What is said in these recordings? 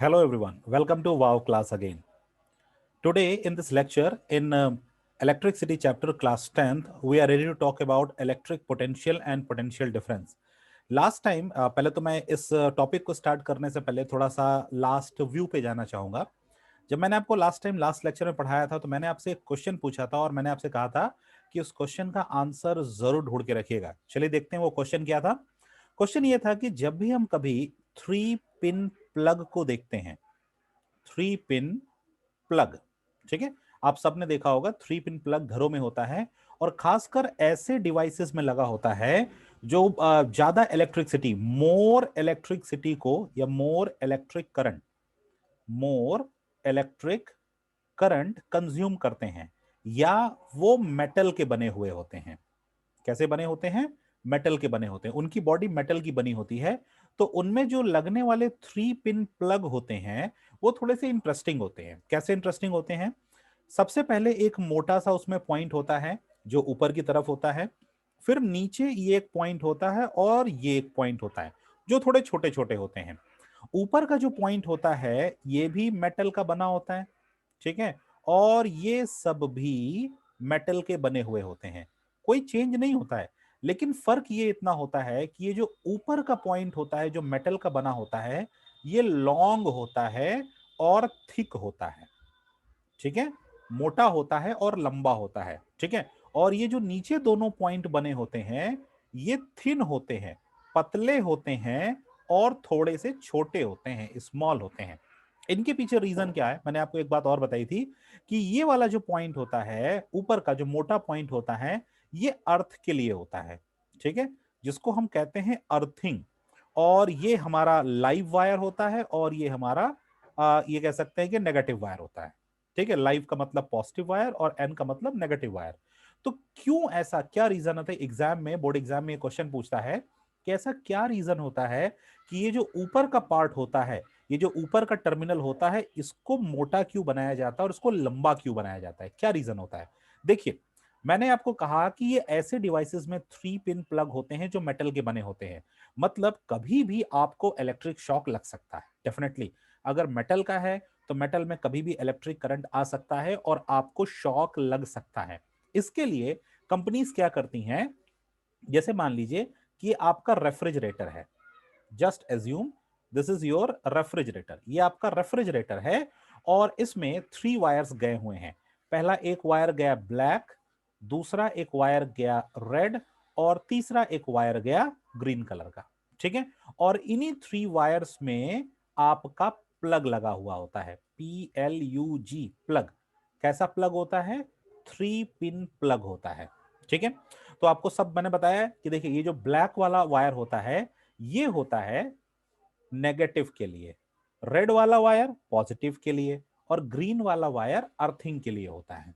Hello everyone, welcome to WOW class again. Today in this lecture in electricity chapter class 10th, we are ready to talk about electric potential and potential difference. Last time पहले तो मैं इस topic को start करने से पहले थोड़ा सा लास्ट व्यू पे जाना चाहूंगा। जब मैंने आपको लास्ट टाइम लास्ट लेक्चर में पढ़ाया था तो मैंने आपसे एक क्वेश्चन पूछा था और मैंने आपसे कहा था कि उस क्वेश्चन का आंसर जरूर ढूंढ के रखिएगा। चलिए देखते हैं वो क्वेश्चन क्या था। क्वेश्चन ये था कि जब भी हम कभी थ्री पिन प्लग को देखते हैं, थ्री पिन प्लग, ठीक है, आप सबने देखा होगा थ्री पिन प्लग घरों में होता है और खासकर ऐसे डिवाइसेस में लगा होता है जो ज्यादा इलेक्ट्रिसिटी, मोर इलेक्ट्रिसिटी को या मोर इलेक्ट्रिक करंट, मोर इलेक्ट्रिक करंट कंज्यूम करते हैं, या वो मेटल के बने हुए होते हैं। कैसे बने होते हैं? मेटल के बने होते हैं, उनकी बॉडी मेटल की बनी होती है। तो उनमें जो लगने वाले थ्री पिन प्लग होते हैं वो थोड़े से इंटरेस्टिंग होते हैं। कैसे इंटरेस्टिंग होते हैं? सबसे पहले एक मोटा सा उसमें पॉइंट होता है जो ऊपर की तरफ होता है, फिर नीचे ये एक पॉइंट होता है और ये एक पॉइंट होता है जो थोड़े छोटे छोटे होते हैं। ऊपर का जो पॉइंट होता है ये भी मेटल का बना होता है, ठीक है, और ये सब भी मेटल के बने हुए होते हैं, कोई चेंज नहीं होता है। लेकिन फर्क ये इतना होता है कि ये जो ऊपर का पॉइंट होता है जो मेटल का बना होता है ये लॉन्ग होता है और थिक होता है, ठीक है, मोटा होता है और लंबा होता है, ठीक है। और ये जो नीचे दोनों पॉइंट बने होते हैं ये थिन होते हैं, पतले होते हैं और थोड़े से छोटे होते हैं, स्मॉल होते हैं। इनके पीछे रीजन क्या है? मैंने आपको एक बात और बताई थी कि ये वाला जो पॉइंट होता है, ऊपर का जो मोटा पॉइंट होता है, ये अर्थ के लिए होता है, ठीक है, जिसको हम कहते हैं अर्थिंग। और ये हमारा लाइव वायर होता है और ये हमारा ये कह सकते हैं कि नेगेटिव वायर होता है, ठीक है। लाइव का मतलब पॉजिटिव वायर और एन का मतलब नेगेटिव वायर। तो क्यों ऐसा, क्या रीजन होता है? एग्जाम में, बोर्ड एग्जाम में क्वेश्चन पूछता है कि ऐसा क्या रीजन होता है कि ये जो ऊपर का पार्ट होता है, ये जो ऊपर का टर्मिनल होता है, इसको मोटा क्यों बनाया जाता है और इसको लंबा क्यों बनाया जाता है? क्या रीजन होता है? देखिए, मैंने आपको कहा कि ये ऐसे डिवाइसेस में थ्री पिन प्लग होते हैं जो मेटल के बने होते हैं। मतलब कभी भी आपको इलेक्ट्रिक शॉक लग सकता है, डेफिनेटली। अगर मेटल का है तो मेटल में कभी भी इलेक्ट्रिक करंट आ सकता है और आपको शॉक लग सकता है। इसके लिए कंपनीज क्या करती हैं, जैसे मान लीजिए कि आपका रेफ्रिजरेटर है, just assume this is your refrigerator, ये आपका रेफ्रिजरेटर है और इसमें थ्री वायर्स गए हुए हैं। पहला एक वायर गया ब्लैक, दूसरा एक वायर गया रेड और तीसरा एक वायर गया ग्रीन कलर का, ठीक है। और इन्हीं थ्री वायर्स में आपका प्लग लगा हुआ होता है, PLUG, प्लग। कैसा प्लग होता है? थ्री पिन प्लग होता है, ठीक है। तो आपको सब मैंने बताया कि देखिए ये जो ब्लैक वाला वायर होता है ये होता है नेगेटिव के लिए, रेड वाला वायर पॉजिटिव के लिए और ग्रीन वाला वायर अर्थिंग के लिए होता है।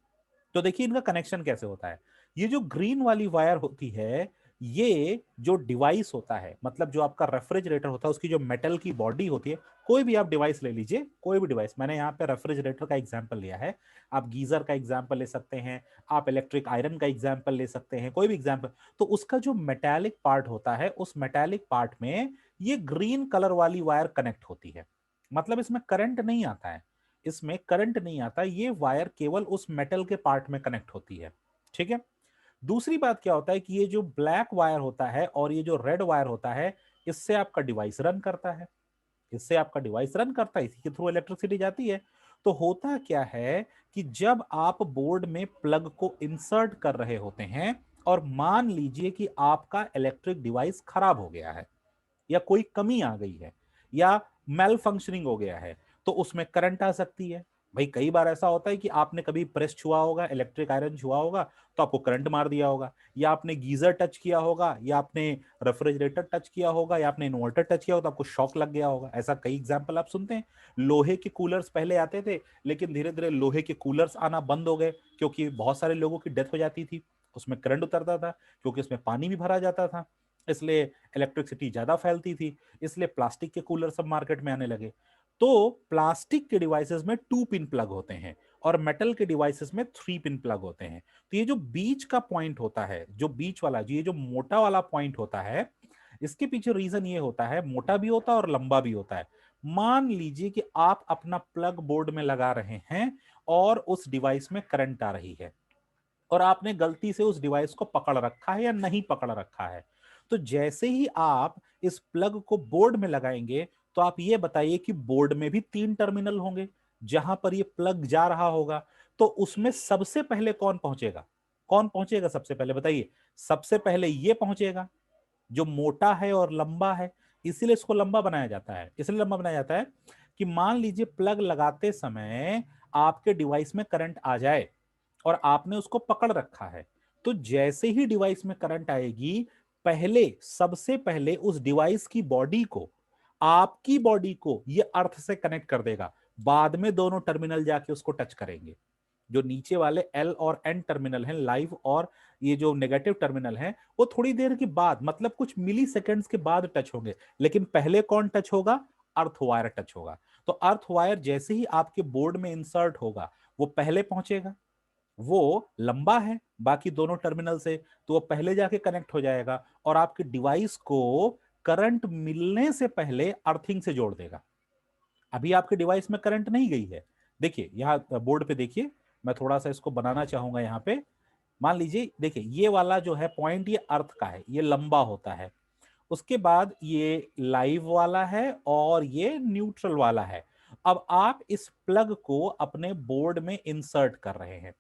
तो देखिए इनका कनेक्शन कैसे होता है। ये जो ग्रीन वाली वायर होती है, ये जो डिवाइस होता है, मतलब जो आपका रेफ्रिजरेटर होता है उसकी जो मेटल की बॉडी होती है, कोई भी आप डिवाइस ले लीजिए, कोई भी डिवाइस, मैंने यहाँ पे रेफ्रिजरेटर का एग्जांपल लिया है, आप गीजर का एग्जांपल ले सकते हैं, आप इलेक्ट्रिक आयरन का एग्जांपल ले सकते हैं, कोई भी एग्जांपल। तो उसका जो मेटालिक पार्ट होता है उस मेटालिक पार्ट में ये ग्रीन कलर वाली वायर कनेक्ट होती है। मतलब इसमें करंट नहीं आता है, इसमें करंट नहीं आता, ये वायर केवल उस मेटल के पार्ट में कनेक्ट होती है, ठीक है। दूसरी बात क्या होता है कि ये जो ब्लैक वायर होता है और ये जो रेड वायर होता है, इससे आपका डिवाइस रन करता है, इससे आपका डिवाइस रन करता है, इसी के थ्रू इलेक्ट्रिसिटी जाती है। तो होता क्या है कि जब आप बोर्ड में प्लग को इंसर्ट कर रहे होते हैं और मान लीजिए कि आपका इलेक्ट्रिक डिवाइस खराब हो गया है या कोई कमी आ गई है या मेल फंक्शनिंग हो गया है, तो उसमें करंट आ सकती है। भाई कई बार ऐसा होता है कि आपने कभी प्रेस छुआ होगा, इलेक्ट्रिक आयरन छुआ होगा, तो आपको करंट मार दिया होगा, या आपने गीजर टच किया होगा, या आपने रेफ्रिजरेटर टच किया होगा, या आपने इन्वर्टर टच किया होगा, तो आपको शॉक लग गया होगा। ऐसा कई एग्जाम्पल आप सुनते हैं। लोहे के कूलर्स पहले आते थे, लेकिन धीरे धीरे लोहे के कूलर्स आना बंद हो गए क्योंकि बहुत सारे लोगों की डेथ हो जाती थी, उसमें करंट उतरता था क्योंकि उसमें पानी भी भरा जाता था, इसलिए इलेक्ट्रिसिटी ज्यादा फैलती थी, इसलिए प्लास्टिक के कूलर सब मार्केट में आने लगे। तो प्लास्टिक के डिवाइसेस में टू पिन प्लग होते हैं और मेटल के डिवाइसेस में थ्री पिन प्लग होते हैं। तो ये जो बीच का पॉइंट होता है, जो बीच वाला, ये जो मोटा वाला पॉइंट होता है, इसके पीछे रीजन ये होता है, मोटा भी होता है और लंबा भी होता है। मान लीजिए कि आप अपना प्लग बोर्ड में लगा रहे हैं और उस डिवाइस में करंट आ रही है और आपने गलती से उस डिवाइस को पकड़ रखा है या नहीं पकड़ रखा है। तो जैसे ही आप इस प्लग को बोर्ड में लगाएंगे तो आप ये बताइए कि बोर्ड में भी 3 टर्मिनल होंगे जहां पर ये प्लग जा रहा होगा। तो उसमें सबसे पहले कौन पहुंचेगा? कौन पहुंचेगा सबसे पहले बताइए? सबसे पहले ये पहुंचेगा जो मोटा है और लंबा है। इसीलिए इसको लंबा बनाया जाता है। इसलिए लंबा बनाया जाता है कि मान लीजिए प्लग लगाते समय आपके डिवाइस में करंट आ जाए और आपने उसको पकड़ रखा है, तो जैसे ही डिवाइस में करंट आएगी, पहले सबसे पहले उस डिवाइस की बॉडी को, आपकी बॉडी को ये अर्थ से कनेक्ट कर देगा। बाद में दोनों टर्मिनल जाके उसको टच करेंगे। जो नीचे वाले एल और एन टर्मिनल हैं लाइव, और ये जो नेगेटिव टर्मिनल हैं वो थोड़ी देर के बाद, मतलब कुछ मिली सेकेंड्स के बाद टच होंगे। लेकिन पहले कौन टच होगा? अर्थ वायर टच होगा। तो अर्थ वायर जैसे ही आपके बोर्ड में इंसर्ट होगा वो पहले पहुंचेगा। वो लंबा है बाकी दोनों टर्मिनल से, तो वो पहले जाके कनेक्ट हो जाएगा और आपके डिवाइस को करंट मिलने से पहले अर्थिंग से जोड़ देगा। अभी आपके डिवाइस में करंट नहीं गई है। देखिए यहां बोर्ड पे देखिए, मैं थोड़ा सा इसको बनाना चाहूंगा यहां पे। मान लीजिए देखिए ये वाला जो है पॉइंट ये अर्थ का है, ये लंबा होता है। उसके बाद ये लाइव वाला है और ये न्यूट्रल वाला है। अब आप इस प्लग को अपने बोर्ड में इंसर्ट कर रहे हैं।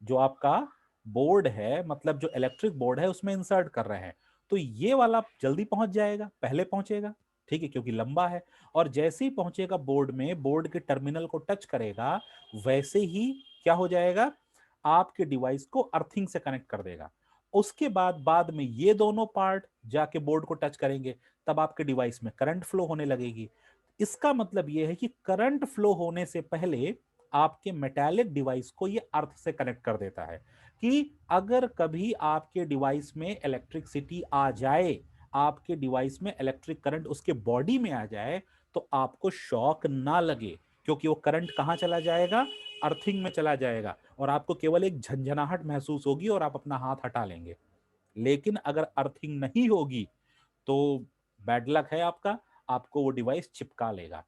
जो आपका बोर्ड है, मतलब जो इलेक्ट्रिक बोर्ड है, उसमें इंसर्ट कर रहे हैं। तो ये वाला जल्दी पहुंच जाएगा, पहले पहुंचेगा, ठीक है, क्योंकि लंबा है। और जैसे ही पहुंचेगा बोर्ड में, बोर्ड के टर्मिनल को टच करेगा, वैसे ही क्या हो जाएगा? आपके डिवाइस को अर्थिंग से कनेक्ट कर देगा। उसके बाद में ये दोनों पार्ट जाके बोर्ड को टच करेंगे, तब आपके डिवाइस में करंट फ्लो होने लगेगी। इसका मतलब यह है कि करंट फ्लो होने से पहले आपके मेटालिक डिवाइस को ये अर्थ से कनेक्ट कर देता है कि अगर कभी आपके डिवाइस में इलेक्ट्रिसिटी आ जाए, आपके डिवाइस में इलेक्ट्रिक करंट उसके बॉडी में आ जाए, तो आपको शॉक ना लगे, क्योंकि वो करंट कहां चला जाएगा? अर्थिंग में चला जाएगा और आपको केवल एक झंझनाहट महसूस होगी और आप अपना हाथ हटा लेंगे। लेकिन अगर अर्थिंग नहीं होगी तो बैड लक है आपका, आपको वो डिवाइस चिपका लेगा।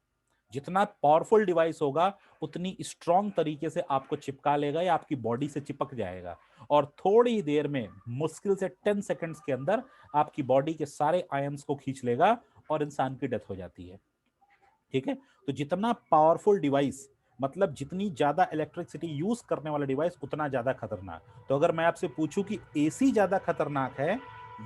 जितना पावरफुल डिवाइस होगा उतनी स्ट्रॉन्ग तरीके से आपको चिपका लेगा या आपकी बॉडी से चिपक जाएगा, और थोड़ी देर में, मुश्किल से 10 सेकंड्स के अंदर आपकी बॉडी के सारे आयंस को खींच लेगा और इंसान की डेथ हो जाती है। ठीक है? तो जितना पावरफुल डिवाइस, मतलब जितनी ज्यादा इलेक्ट्रिसिटी यूज करने वाला डिवाइस, उतना ज्यादा खतरनाक। तो अगर मैं आपसे पूछूं कि एसी ज्यादा खतरनाक है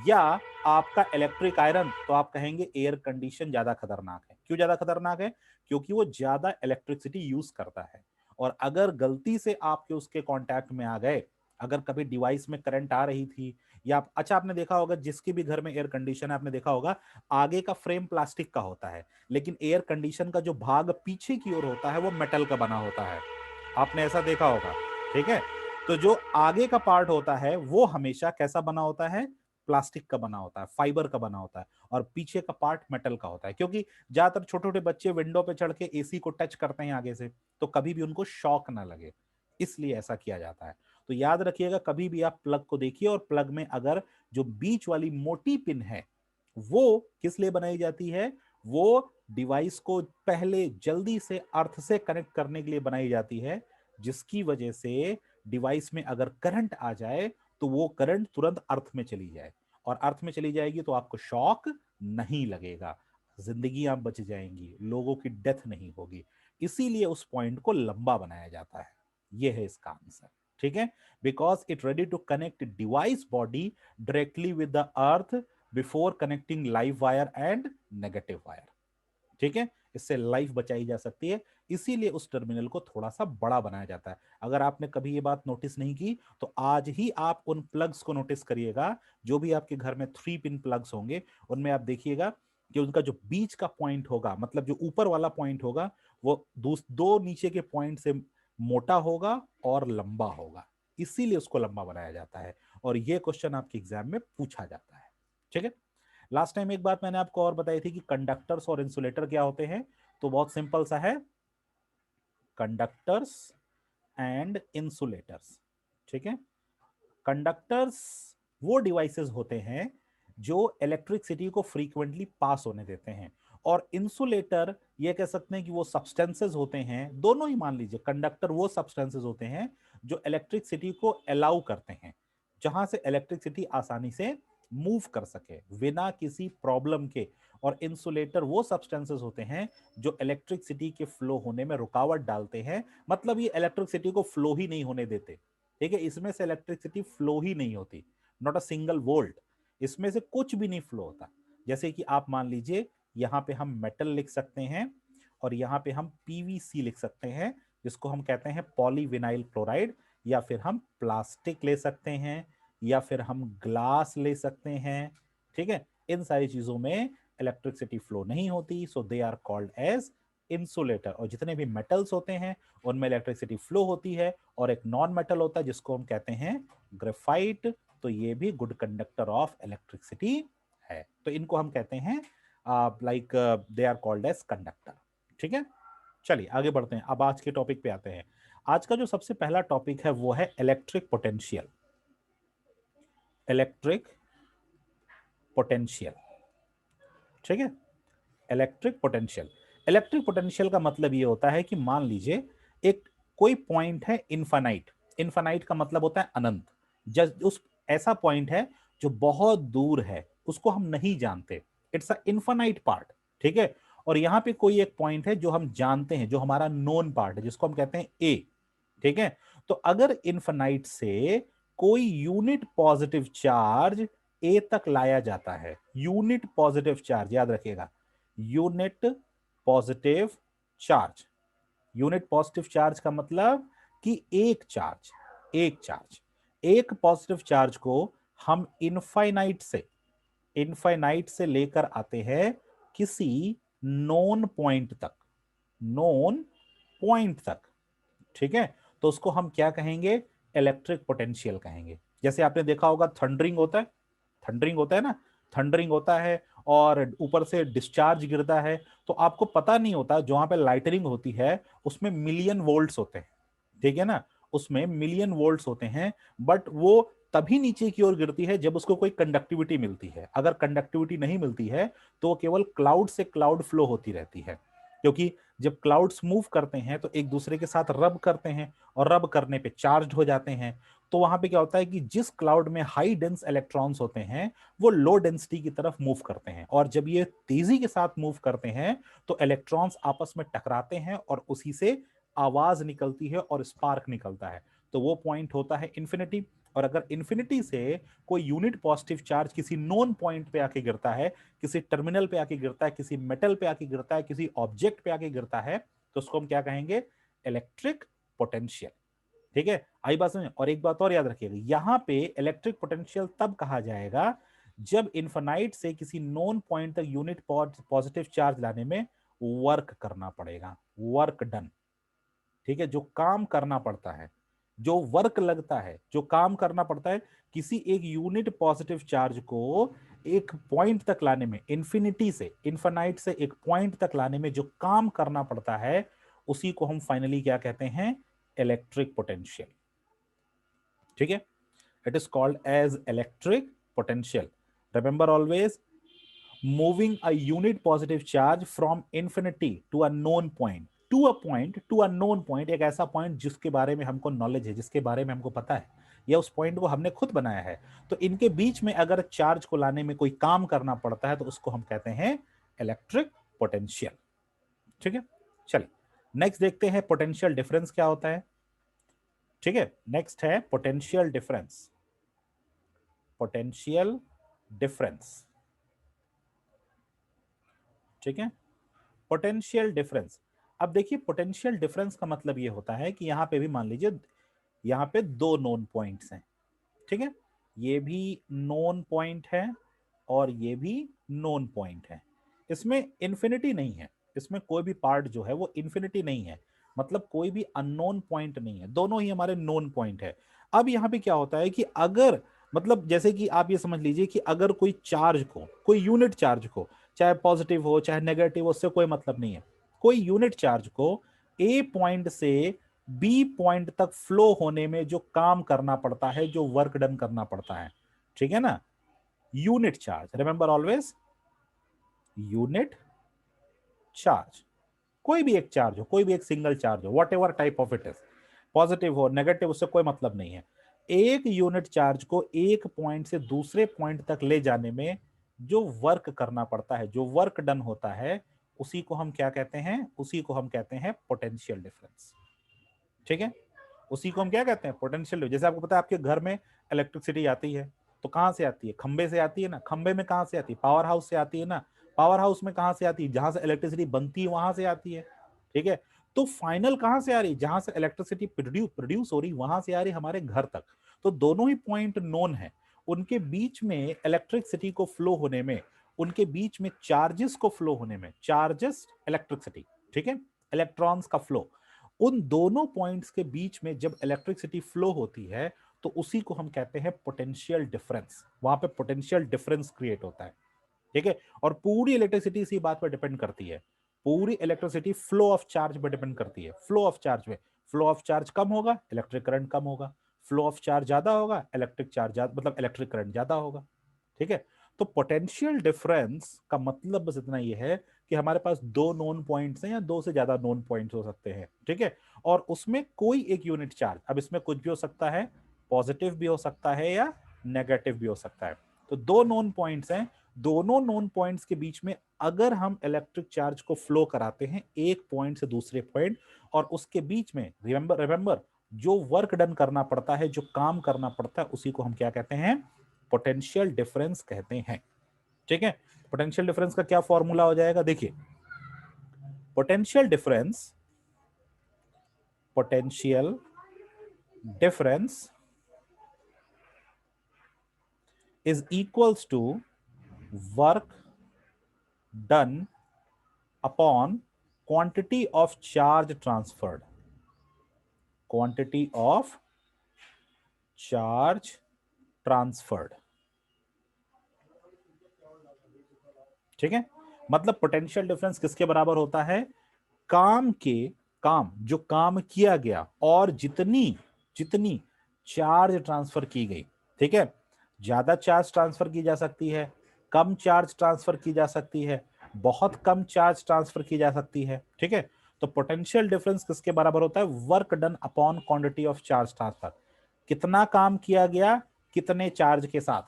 या आपका इलेक्ट्रिक आयरन, तो आप कहेंगे एयर कंडीशन ज्यादा खतरनाक है। क्यों ज्यादा खतरनाक है? क्योंकि वो ज्यादा इलेक्ट्रिसिटी यूज करता है। और अगर गलती से आपके उसके कांटेक्ट में आ गए, अगर कभी डिवाइस में करंट आ रही थी, या अच्छा आपने देखा होगा जिसके भी घर में एयर कंडीशन है, आपने देखा होगा आगे का फ्रेम प्लास्टिक का होता है, लेकिन एयर कंडीशन का जो भाग पीछे की ओर होता है वो मेटल का बना होता है। आपने ऐसा देखा होगा, ठीक है? तो जो आगे का पार्ट होता है वो हमेशा कैसा बना होता है? प्लास्टिक का बना होता है, फाइबर का बना होता है। और पीछे का पार्ट मेटल का होता है, क्योंकि ज्यादातर छोटे छोटे बच्चे विंडो पे चढ़ के एसी को टच करते हैं आगे से, तो कभी भी उनको शॉक ना लगे, इसलिए ऐसा किया जाता है। तो याद रखिएगा, कभी भी आप प्लग को देखिए और प्लग में अगर जो बीच वाली मोटी पिन है वो किस लिए बनाई जाती है? वो डिवाइस को पहले जल्दी से अर्थ से कनेक्ट करने के लिए बनाई जाती है, जिसकी वजह से डिवाइस में अगर करंट आ जाए तो वो करंट तुरंत अर्थ में चली जाए, और अर्थ में चली जाएगी तो आपको शॉक नहीं लगेगा, जिंदगी आप बच जाएंगी, लोगों की डेथ नहीं होगी। इसीलिए उस पॉइंट को लंबा बनाया जाता है। ये है इसका आंसर, ठीक है? Because it ready to connect device body directly with the earth before connecting live wire and negative wire. ठीक है? इससे लाइफ बचाई जा सकती है, इसीलिए उस टर्मिनल को थोड़ा सा बड़ा बनाया जाता है। अगर आपने कभी ये बात नोटिस नहीं की तो आज ही आप उन प्लग्स को नोटिस करिएगा, जो भी आपके घर में 3 पिन प्लग्स होंगे, उनमें आप देखिएगा कि उनका जो बीच का पॉइंट होगा, मतलब जो ऊपर वाला पॉइंट होगा, वो दो नीचे के पॉइंट से मोटा होगा और लंबा होगा, इसीलिए उसको लंबा बनाया जाता है। और ये क्वेश्चन आपके एग्जाम में पूछा जाता है। ठीक है? लास्ट टाइम एक बात मैंने आपको और बताई थी कि कंडक्टर्स और इंसुलेटर क्या होते हैं, तो बहुत सिंपल सा है, कंडक्टर्स एंड इंसुलेटर्स। ठीक है? कंडक्टर्स वो डिवाइसेस होते हैं जो इलेक्ट्रिसिटी को फ्रीक्वेंटली पास होने देते हैं, और इंसुलेटर ये कह सकते हैं कि वो सब्सटेंसेस होते हैं, दोनों ही मान लीजिए। कंडक्टर वो सब्सटेंसेस होते हैं जो इलेक्ट्रिसिटी को अलाउ करते हैं, जहां से इलेक्ट्रिसिटी आसानी से मूव कर सके बिना किसी प्रॉब्लम के। और इंसुलेटर वो सब्सटेंसेस होते हैं जो इलेक्ट्रिसिटी के फ्लो होने में रुकावट डालते हैं, मतलब ये इलेक्ट्रिसिटी को फ्लो ही नहीं होने देते। ठीक है, इसमें से इलेक्ट्रिसिटी फ्लो ही नहीं होती, नॉट अ सिंगल वोल्ट, इसमें से कुछ भी नहीं फ्लो होता। जैसे कि आप मान लीजिए यहाँ पे हम मेटल लिख सकते हैं और यहाँ पे हम पीवीसी लिख सकते हैं, जिसको हम कहते हैं पॉलीविनाइल क्लोराइड, या फिर हम प्लास्टिक ले सकते हैं, या फिर हम ग्लास ले सकते हैं। ठीक है, इन सारी चीजों में इलेक्ट्रिसिटी फ्लो नहीं होती, so they are called as insulator. और जितने भी मेटल्स होते हैं उनमें इलेक्ट्रिसिटी फ्लो होती है, और एक नॉन मेटल होता है जिसको हम कहते हैं ग्रेफाइट, तो ये भी गुड कंडक्टर ऑफ इलेक्ट्रिसिटी है। तो इनको हम कहते हैं like they are called as conductor. ठीक है, चलिए आगे बढ़ते हैं। अब आज के टॉपिक पे आते हैं। आज का जो सबसे पहला टॉपिक है वो है इलेक्ट्रिक पोटेंशियल। इलेक्ट्रिक पोटेंशियल, ठीक है, इलेक्ट्रिक पोटेंशियल। इलेक्ट्रिक पोटेंशियल का मतलब ये होता है कि मान लीजिए एक कोई पॉइंट है इनफाइनाइट। इनफाइनाइट का मतलब होता है अनंत। जब उस ऐसा पॉइंट है जो बहुत दूर है, उसको हम नहीं जानते, इट्स अ इनफाइनाइट पार्ट। ठीक है, और यहां पे कोई एक पॉइंट है जो हम जानते हैं, जो हमारा नोन पार्ट है, जिसको हम कहते हैं ए। ठीक है, तो अगर इनफाइनाइट से कोई यूनिट पॉजिटिव चार्ज ए तक लाया जाता है, यूनिट पॉजिटिव चार्ज याद रखिएगा, unit positive charge. Unit positive charge का मतलब कि एक पॉजिटिव चार्ज को हम इनफाइनाइट से लेकर आते हैं किसी नोन पॉइंट तक, नोन पॉइंट तक। ठीक है, तो उसको हम क्या कहेंगे, इलेक्ट्रिक पोटेंशियल कहेंगे। जैसे आपने देखा होगा थंडरिंग होता है, थंडरिंग होता है ना, थंडरिंग होता है और ऊपर से डिस्चार्ज गिरता है, तो आपको पता नहीं होता, जो वहां पे लाइटनिंग होती है उसमें मिलियन वोल्ट्स होते हैं। ठीक है ना, उसमें मिलियन वोल्ट्स होते हैं, बट वो तभी नीचे की ओर गिरती है जब उसको कोई कंडक्टिविटी मिलती है। अगर कंडक्टिविटी नहीं मिलती है तो वो केवल क्लाउड से क्लाउड फ्लो होती रहती है, क्योंकि जब क्लाउड्स मूव करते हैं तो एक दूसरे के साथ रब करते हैं, और रब करने पे चार्ज हो जाते हैं। तो वहां पे क्या होता है कि जिस क्लाउड में हाई डेंस इलेक्ट्रॉन्स होते हैं वो लो डेंसिटी की तरफ मूव करते हैं, और जब ये तेजी के साथ मूव करते हैं तो इलेक्ट्रॉन्स आपस में टकराते हैं और उसी से आवाज निकलती है और स्पार्क निकलता है। तो वो पॉइंट होता है इंफिनिटी। और अगर इंफिनिटी से कोई यूनिट पॉजिटिव चार्ज किसी नोन पॉइंट पे आके गिरता है, किसी टर्मिनल पे आके गिरता है, किसी मेटल पे आके गिरता है, किसी ऑब्जेक्ट पे आके गिरता है, तो उसको हम क्या कहेंगे, इलेक्ट्रिक पोटेंशियल। ठीक है, आई बात समझ। और एक बात और याद रखिएगा, यहां पे इलेक्ट्रिक पोटेंशियल तब कहा जाएगा जब इनफाइनाइट से किसी नोन पॉइंट तक यूनिट पॉजिटिव चार्ज लाने में वर्क करना पड़ेगा, वर्क डन। ठीक है, जो काम करना पड़ता है, जो वर्क लगता है, जो काम करना पड़ता है, किसी एक यूनिट पॉजिटिव चार्ज को एक पॉइंट तक लाने में, इंफिनिटी से इनफाइनाइट से एक पॉइंट तक लाने में जो काम करना पड़ता है, उसी को हम फाइनली क्या कहते हैं, इलेक्ट्रिक पोटेंशियल। ठीक है, it is called as electric potential. Remember always, moving a unit positive charge from infinity to a known point to a known point, एक ऐसा पॉइंट जिसके बारे में हमको नॉलेज है, जिसके बारे में हमको पता है, या उस पॉइंट को हमने खुद बनाया है। तो इनके बीच में अगर चार्ज को लाने में कोई काम करना पड़ता है तो उसको हम कहते हैं इलेक्ट्रिक पोटेंशियल। ठीक है, चलिए नेक्स्ट देखते हैं पोटेंशियल डिफरेंस क्या होता है। ठीक है, नेक्स्ट है पोटेंशियल डिफरेंस। पोटेंशियल डिफरेंस, ठीक है, पोटेंशियल डिफरेंस। अब देखिए पोटेंशियल डिफरेंस का मतलब ये होता है कि यहां पे भी मान लीजिए यहां पे दो नोन पॉइंट्स हैं। ठीक है, ये भी नोन पॉइंट है और ये भी नोन पॉइंट है। इसमें इंफिनिटी नहीं है, इसमें कोई भी पार्ट जो है वो इंफिनिटी नहीं है, मतलब कोई भी अननोन पॉइंट नहीं है, दोनों ही हमारे नोन पॉइंट है। अब यहां पे क्या होता है कि अगर, मतलब जैसे कि आप ये समझ लीजिए कि अगर कोई चार्ज को, कोई यूनिट चार्ज को, चाहे पॉजिटिव हो चाहे नेगेटिव हो, उससे कोई मतलब नहीं है, कोई यूनिट चार्ज को ए पॉइंट से बी पॉइंट तक फ्लो होने में जो काम करना पड़ता है, जो वर्क डन करना पड़ता है, ठीक है ना, unit charge, remember always unit charge, कोई भी एक चार्ज हो, कोई भी एक सिंगल चार्ज हो, what ever type of it is, positive हो नेगेटिव, उससे कोई मतलब नहीं है। एक यूनिट चार्ज को एक पॉइंट से दूसरे पॉइंट तक ले जाने में जो वर्क करना पड़ता है, जो वर्क डन होता है, उसी को हम क्या कहते हैं, उसी को हम कहते हैं पोटेंशियल डिफरेंस। ठीक है, उसी को हम क्या कहते हैं, पोटेंशियल। जैसे आपको पता है आपके घर में इलेक्ट्रिसिटी आती है तो कहां से आती है, खंबे से आती है ना, खंबे में कहां से आती है, पावर हाउस से आती है ना, पावर हाउस में कहां से आती है, जहां से इलेक्ट्रिसिटी बनती है वहां से आती है। ठीक है, तो फाइनल कहां से आ रही, जहां से इलेक्ट्रिसिटी प्रोड्यूस हो रही वहां से आ रही हमारे घर तक। तो दोनों ही पॉइंट नोन है, उनके बीच में इलेक्ट्रिसिटी को फ्लो होने में, उनके बीच में चार्जेस को फ्लो होने में, चार्जेस इलेक्ट्रिसिटी, ठीक है, इलेक्ट्रॉन्स का फ्लो, उन दोनों पॉइंट्स के बीच में जब इलेक्ट्रिसिटी फ्लो होती है तो उसी को हम कहते हैं पोटेंशियल डिफरेंस। वहां पे पोटेंशियल डिफरेंस क्रिएट होता है। ठीक है, और पूरी इलेक्ट्रिसिटी इसी बात पर डिपेंड करती है, पूरी इलेक्ट्रिसिटी फ्लो ऑफ चार्ज पर डिपेंड करती है। फ्लो ऑफ चार्ज में, फ्लो ऑफ चार्ज कम होगा इलेक्ट्रिक करंट कम होगा, फ्लो ऑफ चार्ज ज्यादा होगा इलेक्ट्रिक चार्ज मतलब इलेक्ट्रिक करंट ज्यादा होगा। ठीक है, तो पोटेंशियल डिफरेंस का मतलब बस इतना ही है कि हमारे पास दो नोन पॉइंट्स हैं या दो से ज्यादा नोन पॉइंट्स हो सकते हैं। ठीक है, और उसमें कोई एक यूनिट चार्ज, अब इसमें कुछ भी हो सकता है, पॉजिटिव भी हो सकता है या नेगेटिव भी हो सकता है। तो दो नोन पॉइंट्स हैं, दोनों नोन पॉइंट्स के बीच में अगर हम इलेक्ट्रिक चार्ज को फ्लो कराते हैं एक पॉइंट से दूसरे पॉइंट, और उसके बीच में रिमेंबर जो वर्क डन करना पड़ता है, जो काम करना पड़ता है, उसी को हम क्या कहते हैं, पोटेंशियल डिफरेंस कहते हैं। ठीक है, पोटेंशियल डिफरेंस का क्या फॉर्मूला हो जाएगा, देखिए, potential difference, potential difference is equals to work done upon quantity of charge transferred, quantity of charge transferred। ठीक है, मतलब पोटेंशियल डिफरेंस किसके बराबर होता है, काम के, काम जो काम किया गया और जितनी जितनी चार्ज ट्रांसफर की गई। ठीक है, ज्यादा चार्ज ट्रांसफर की जा सकती है, कम चार्ज ट्रांसफर की जा सकती है, बहुत कम चार्ज ट्रांसफर की जा सकती है। ठीक है, तो पोटेंशियल डिफरेंस किसके बराबर होता है, work done upon quantity of charge transfer, कितना काम किया गया कितने चार्ज के साथ।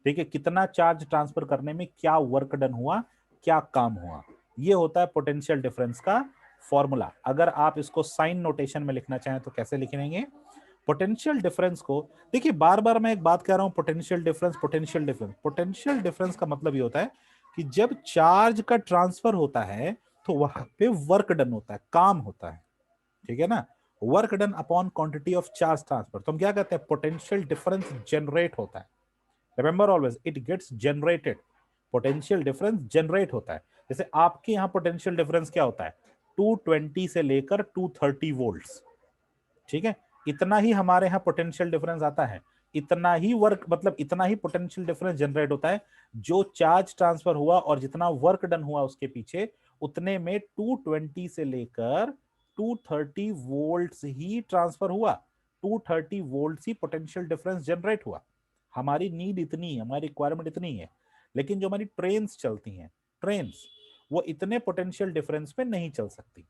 ठीक है, कितना चार्ज ट्रांसफर करने में क्या वर्क डन हुआ, क्या काम हुआ, ये होता है पोटेंशियल डिफरेंस का फॉर्मूला। अगर आप इसको साइन नोटेशन में लिखना चाहें तो कैसे लिखेंगे, पोटेंशियल डिफरेंस को, देखिए बार बार मैं एक बात कह रहा हूं, potential difference potential difference, potential difference का मतलब ये होता है कि जब चार्ज का ट्रांसफर होता है तो वहां पे वर्क डन होता है, काम होता है। ठीक है ना, work done upon quantity of charge transfer, तो हम क्या कहते हैं, पोटेंशियल डिफरेंस जनरेट होता है। Remember always it gets generated, potential difference generate होता है। जैसे आपके यहां पोटेंशियल डिफरेंस क्या होता है, 220 से लेकर 230 वोल्ट्स। ठीक है, इतना ही हमारे यहाँ पोटेंशियल डिफरेंस आता है, इतना ही वर्क मतलब इतना ही पोटेंशियल डिफरेंस जनरेट होता है। जो चार्ज ट्रांसफर हुआ और जितना वर्क डन हुआ उसके पीछे, उतने में 220 से लेकर 230 वोल्ट्स ही ट्रांसफर हुआ, 230 वोल्ट्स ही पोटेंशियल डिफरेंस जनरेट हुआ। हमारी नीड इतनी है, हमारी रिक्वायरमेंट इतनी है, लेकिन जो हमारी ट्रेन्स चलती हैं, ट्रेन्स, वो इतने पोटेंशियल डिफरेंस पे नहीं चल सकती,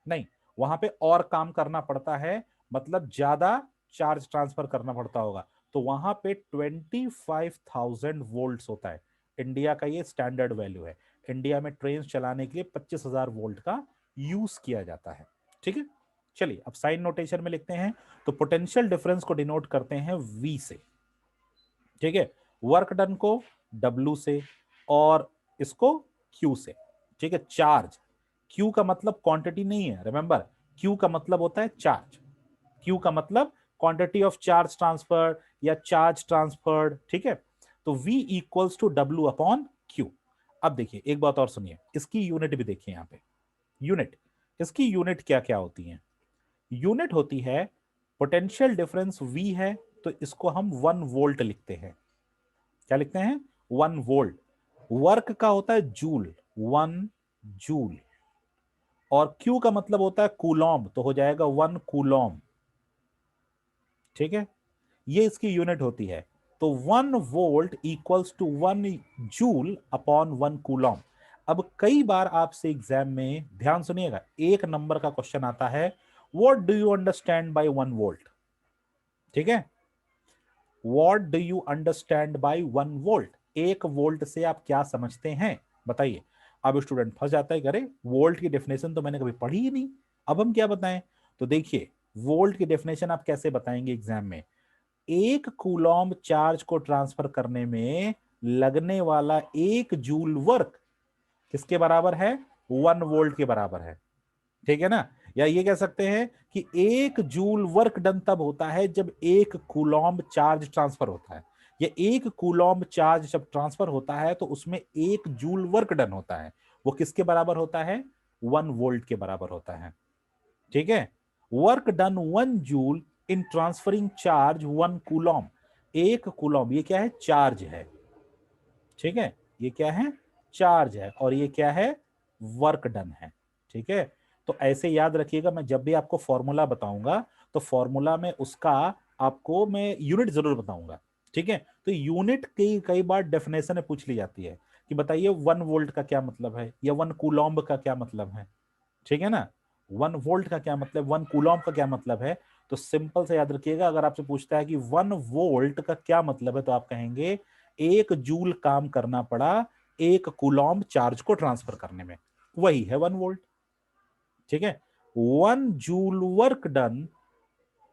नहीं, वहां पे और काम करना पड़ता है, मतलब ज्यादा चार्ज ट्रांसफर करना पड़ता होगा, तो वहां पे 25,000 वोल्ट्स होता है। इंडिया का ये स्टैंडर्ड वैल्यू है, इंडिया में ट्रेन चलाने के लिए 25,000 वोल्ट का यूज किया जाता है। ठीक है, चलिए अब साइन नोटेशन में लिखते हैं, तो पोटेंशियल डिफरेंस को डिनोट करते हैं V से। ठीक है, वर्क डन को W से और इसको Q से। ठीक है, चार्ज, Q का मतलब क्वांटिटी नहीं है, रिमेंबर Q का मतलब होता है चार्ज, Q का मतलब क्वांटिटी ऑफ चार्ज ट्रांसफर्ड या चार्ज ट्रांसफर्ड। ठीक है, तो V equals to W upon Q। अब देखिए एक बात और सुनिए, इसकी यूनिट भी देखिए यहां पे, यूनिट, इसकी यूनिट क्या क्या होती है, यूनिट होती है, पोटेंशियल डिफरेंस V है तो इसको हम 1 वोल्ट लिखते हैं, क्या लिखते हैं, 1 वोल्ट। वर्क का होता है जूल, 1 जूल, और Q का मतलब होता है कूलॉम, तो हो जाएगा 1 कूलॉम। ठीक है, ये इसकी यूनिट होती है। तो 1 volt equals to 1 joule upon 1 coulomb. अब कई बार आपसे एग्जाम में, ध्यान सुनिएगा, 1 नंबर का क्वेश्चन आता है, what do you understand by 1 volt? ठीक है, what do you understand by 1 volt? 1 volt से आप क्या समझते हैं, बताइए। अब स्टूडेंट फंस जाता है, करे वोल्ट की डेफिनेशन तो मैंने कभी पढ़ी ही नहीं, अब हम क्या बताएं? तो देखिए, वोल्ट की डेफिनेशन आप कैसे बताएंगे एग्जाम में? 1 कूलॉम चार्ज को ट्रांसफर करने में लगने वाला 1 जूल वर्क किसके बराबर है? 1 वोल्ट के बराबर है, ठीक है ना? या ये कह सकते हैं कि 1 जूल वर्क डन तब होता है जब 1 कूलॉम चार्ज ट्रांसफर होता है। ये 1 कूलॉम चार्ज जब ट्रांसफर होता है तो उसमें 1 जूल वर्क डन होता है, वो किसके बराबर होता है? 1 वोल्ट के बराबर होता है, ठीक है। वर्क डन 1 जूल इन ट्रांसफरिंग चार्ज 1 कूलॉम। 1 कूलॉम ये क्या है? चार्ज है, ठीक है, ये क्या है? चार्ज है, और ये क्या है? वर्क डन है, ठीक है। तो ऐसे याद रखिएगा, मैं जब भी आपको फॉर्मूला बताऊंगा तो फॉर्मूला में उसका आपको मैं यूनिट जरूर बताऊंगा, ठीक है। तो यूनिट की कई बार डेफिनेशन पूछ ली जाती है कि बताइए 1 वोल्ट का क्या मतलब है, या 1 कूलॉम्ब का क्या मतलब है, ठीक है ना। 1 वोल्ट का क्या मतलब, 1 कूलॉम्ब का क्या मतलब है? तो सिंपल से याद रखिएगा, अगर आपसे पूछता है कि 1 वोल्ट का क्या मतलब है, तो आप कहेंगे 1 जूल काम करना पड़ा 1 कूलॉम्ब चार्ज को ट्रांसफर करने में, वही है 1 वोल्ट, ठीक है। 1 joule work done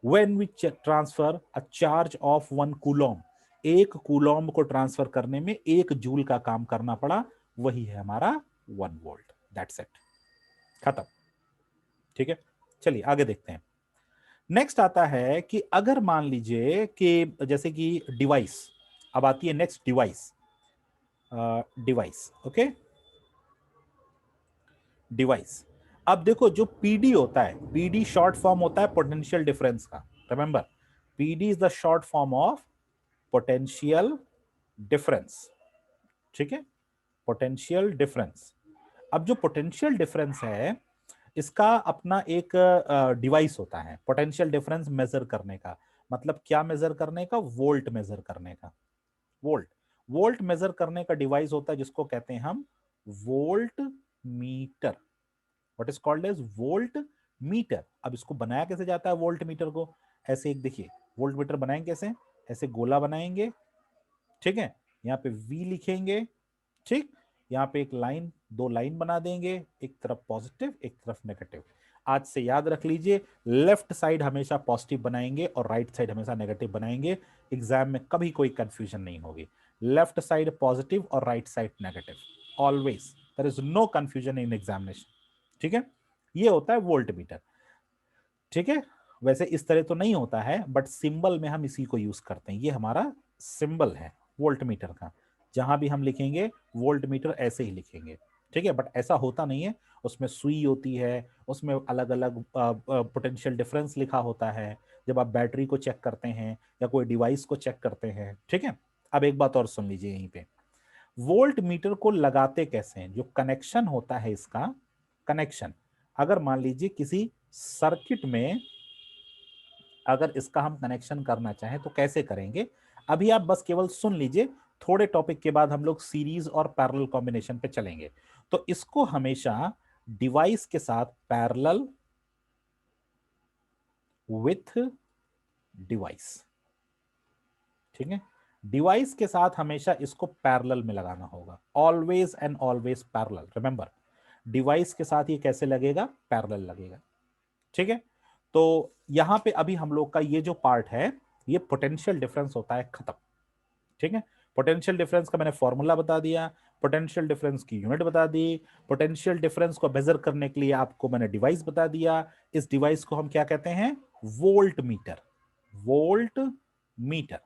when we transfer a charge of 1 coulomb. 1 coulomb को ट्रांसफर करने में 1 जूल का काम करना पड़ा, वही है हमारा 1 वोल्ट। दैट्स इट, खत्म, ठीक है। चलिए आगे देखते हैं। नेक्स्ट आता है कि अगर मान लीजिए कि जैसे कि डिवाइस, अब आती है next device. Device, okay, device. अब देखो, जो पीडी होता है, पीडी शॉर्ट फॉर्म होता है पोटेंशियल डिफरेंस का, remember, PD is the short form of potential difference, ठीक है, पोटेंशियल डिफरेंस। अब जो पोटेंशियल डिफरेंस है, इसका अपना एक डिवाइस होता है पोटेंशियल डिफरेंस मेजर करने का। मतलब क्या मेजर करने का? वोल्ट मेजर करने का। वोल्ट, वोल्ट मेजर करने का डिवाइस होता है जिसको कहते हैं हम volt meter. What is called as volt meter. अब इसको बनाया कैसे जाता है वोल्ट मीटर को? ऐसे एक देखिए, वोल्ट मीटर बनाएंगे कैसे? ऐसे गोला बनाएंगे, ठीक है, यहाँ पे वी लिखेंगे, ठीक, यहाँ पे एक लाइन, 2 लाइन बना देंगे, एक तरफ पॉजिटिव एक तरफ नेगेटिव। आज से याद रख लीजिए, लेफ्ट साइड हमेशा पॉजिटिव बनाएंगे और राइट साइड हमेशा नेगेटिव बनाएंगे। एग्जाम में कभी कोई कंफ्यूजन नहीं होगी। लेफ्ट साइड पॉजिटिव और right side negative, always, there is no confusion in examination, ठीक है। ये होता है वोल्ट मीटर, ठीक है। वैसे इस तरह तो नहीं होता है, बट सिंबल में हम इसी को यूज करते हैं, ये हमारा सिंबल है वोल्ट मीटर का। जहां भी हम लिखेंगे वोल्ट मीटर ऐसे ही लिखेंगे, ठीक है। बट ऐसा होता नहीं है, उसमें सुई होती है, उसमें अलग अलग पोटेंशियल डिफरेंस लिखा होता है जब आप बैटरी को चेक करते हैं या कोई डिवाइस को चेक करते हैं, ठीक है। अब एक बात और सुन लीजिए यहीं पे, वोल्ट मीटर को लगाते कैसे हैं? जो कनेक्शन होता है इसका, कनेक्शन, अगर मान लीजिए किसी सर्किट में अगर इसका हम कनेक्शन करना चाहें तो कैसे करेंगे, अभी आप बस केवल सुन लीजिए। थोड़े टॉपिक के बाद हम लोग सीरीज और पैरेलल कॉम्बिनेशन पे चलेंगे। तो इसको हमेशा डिवाइस के साथ पैरेलल विथ डिवाइस, ठीक है, डिवाइस के साथ हमेशा इसको पैरेलल में लगाना होगा, always and always parallel. Remember, device के साथ ये कैसे लगेगा? पैरेलल लगेगा, ठीक है। तो यहां पे अभी हम लोग का ये जो पार्ट है, ये पोटेंशियल डिफरेंस होता है, खत्म, ठीक है। पोटेंशियल डिफरेंस का मैंने फॉर्मूला बता दिया, पोटेंशियल डिफरेंस की यूनिट बता दी, पोटेंशियल डिफरेंस को मेजर करने के लिए आपको मैंने डिवाइस बता दिया। इस डिवाइस को हम क्या कहते हैं? वोल्ट मीटर, वोल्ट मीटर,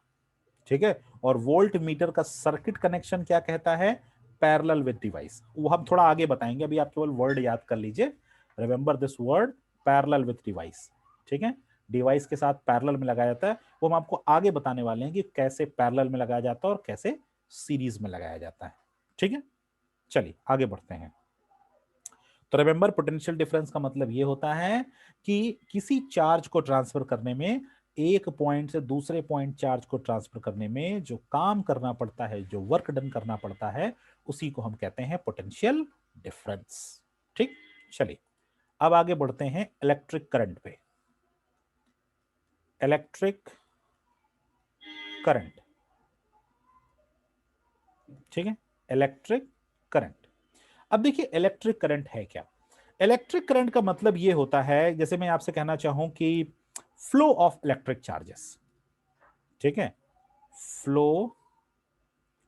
ठीक है। और वोल्ट मीटर का सर्किट कनेक्शन क्या कहता है? Parallel with device. वो हम थोड़ा आगे बताएंगे, अभी आप केवल वर्ड याद कर लीजिए, remember this word, parallel with device, ठीक है। डिवाइस के साथ पैरेलल में लगाया जाता है, वो हम आपको आगे बताने वाले हैं कि कैसे पैरेलल में लगाया जाता है और कैसे सीरीज में लगाया जाता है, ठीक है। चलिए आगे बढ़ते हैं। तो रिमेंबर, पोटेंशियल डिफरेंस का मतलब ये होता है कि किसी चार्ज को ट्रांसफर करने में, एक पॉइंट से दूसरे पॉइंट चार्ज को ट्रांसफर करने में जो काम करना पड़ता है, जो वर्क डन करना पड़ता है, उसी को हम कहते हैं पोटेंशियल डिफरेंस। ठीक, चलिए अब आगे बढ़ते हैं इलेक्ट्रिक करंट पे। इलेक्ट्रिक करंट, ठीक है, इलेक्ट्रिक करंट। अब देखिए इलेक्ट्रिक करंट है क्या। इलेक्ट्रिक करंट का मतलब यह होता है, जैसे मैं आपसे कहना चाहूं कि फ्लो ऑफ इलेक्ट्रिक चार्जेस, ठीक है, फ्लो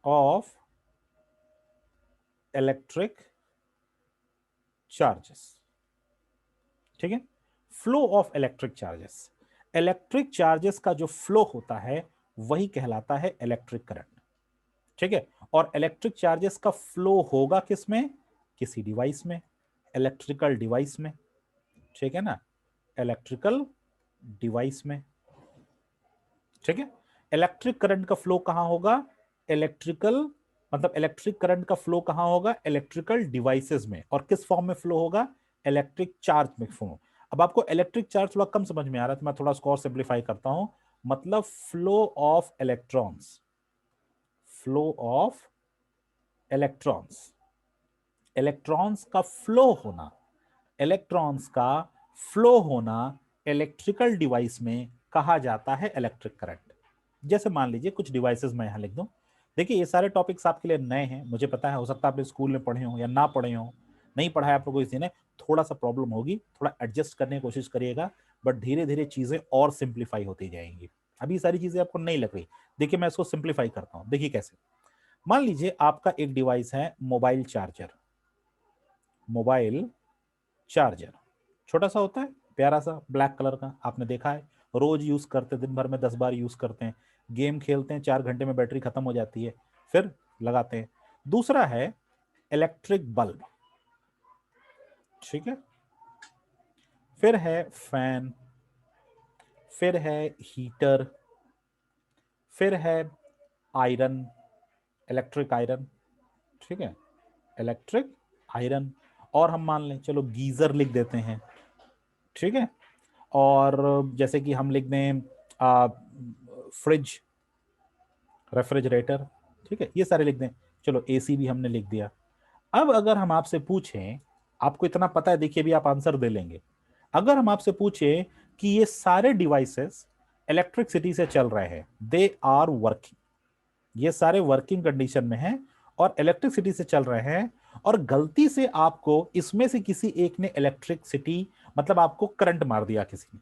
ऑफ इलेक्ट्रिक चार्जेस, ठीक है, flow of electric charges. Electric charges का जो फ्लो होता है वही कहलाता है इलेक्ट्रिक करंट, ठीक है। और इलेक्ट्रिक चार्जेस का फ्लो होगा किसमें, किसी डिवाइस में, इलेक्ट्रिकल डिवाइस में, ठीक है ना, इलेक्ट्रिकल डिवाइस में, ठीक है। इलेक्ट्रिक करंट का फ्लो कहां होगा, इलेक्ट्रिकल, मतलब इलेक्ट्रिक करंट का फ्लो कहां होगा, इलेक्ट्रिकल डिवाइसेस में। और किस फॉर्म में फ्लो होगा, इलेक्ट्रिक चार्ज में फ्लो। अब आपको इलेक्ट्रिक चार्ज थोड़ा कम समझ में आ रहा है तो मैं थोड़ा उसको और सिंप्लीफाई करता हूं। मतलब flow of electrons, flow of electrons, electrons का फ्लो होना, इलेक्ट्रॉन्स का फ्लो होना इलेक्ट्रिकल डिवाइस में कहा जाता है इलेक्ट्रिक करंट। जैसे मान लीजिए कुछ डिवाइसेस मैं यहां लिख दूं। देखिए ये सारे टॉपिक्स आपके लिए नए हैं, मुझे पता है, हो सकता है आप स्कूल में पढ़े हो या ना पढ़े हो, नहीं पढ़ा है आप लोगों को इसी ने, थोड़ा सा प्रॉब्लम होगी, थोड़ा एडजस्ट करने की कोशिश करिएगा, बट धीरे धीरे चीजें और सिंप्लीफाई होती जाएंगी। अभी सारी चीजें आपको नहीं लग रही, देखिए मैं इसको सिंप्लीफाई करता हूं। देखिए कैसे, मान लीजिए आपका एक डिवाइस है मोबाइल चार्जर, मोबाइल चार्जर छोटा सा होता है, प्यारा सा ब्लैक कलर का, आपने देखा है, रोज यूज करते, दिन भर में 10 बार यूज करते हैं, गेम खेलते हैं, 4 घंटे में बैटरी खत्म हो जाती है, फिर लगाते हैं। दूसरा है इलेक्ट्रिक बल्ब, ठीक है, फिर है फैन, फिर है हीटर, फिर है आयरन, इलेक्ट्रिक आयरन, ठीक है, इलेक्ट्रिक आयरन। और हम मान लें, चलो गीजर लिख देते हैं, ठीक है, और जैसे कि हम लिख दें फ्रिज, रेफ्रिजरेटर, ठीक है, ये सारे लिख दें। चलो एसी भी हमने लिख दिया। अब अगर हम आपसे पूछें, आपको इतना पता है, देखिए भी आप आंसर दे लेंगे, अगर हम आपसे पूछें कि ये सारे डिवाइसेस इलेक्ट्रिसिटी से चल रहे हैं, दे आर वर्किंग, ये सारे वर्किंग कंडीशन में हैं और इलेक्ट्रिसिटी से चल रहे हैं, और गलती से आपको इसमें से किसी एक ने इलेक्ट्रिसिटी, मतलब आपको करंट मार दिया, किसी ने,